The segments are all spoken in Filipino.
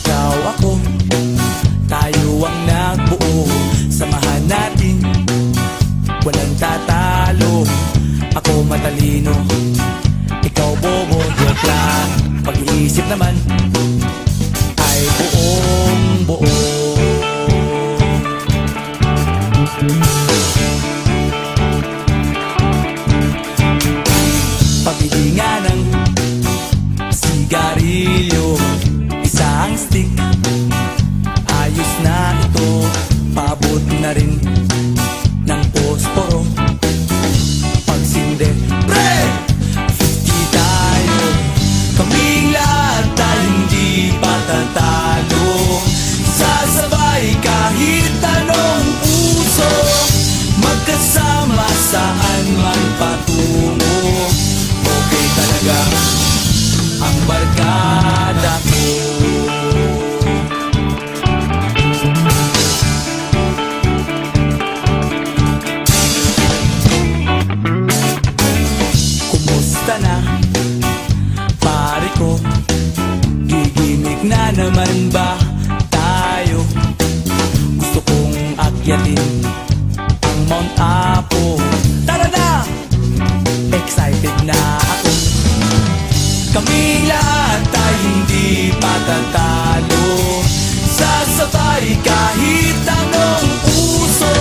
Ikaw ako, tayo ang nagbuo. Samahan natin, walang tatalo. Ako matalino, ikaw bobo. Joke lang, pag-iisip naman ay buong buo. Pabili nga ng sigarilyo, isang stick, ayos na ito. Paabot na rin ng posporo. Pagsinde, pre! 50 tayo, kaming lahat tayo hindi patatalo. Sasabay kahit anong uso, magkasama saan man patungo. Okay talaga ang barkada ko. Kumusta na, pare ko? Gigimik na naman ba tayo? Gusto kong akyatin ang Mount Apo. Tara na! Excited na ako. Kaming lahat tayo hindi patatalo. Sasabay kahit anong uso,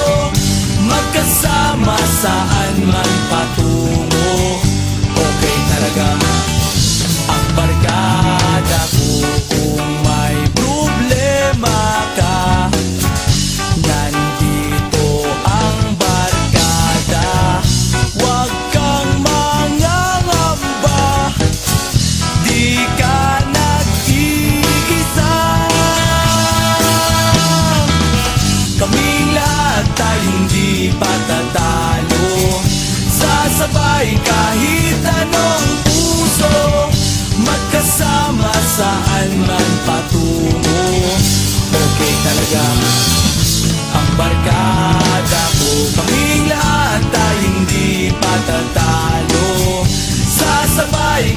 magkasama saan man patungo. Okay talaga ang barkada ko. Kung may problema ka, nandito ang barkada. Huwag kang mangangamba, di ka nag-iisa. Kaming lahat tayo hindi patatalo. Sasabay kahit anong uso, magkasama saan man patungo. Okay talaga ang barkada ko. Kaming lahat tayo hindi patatalo. Sasabay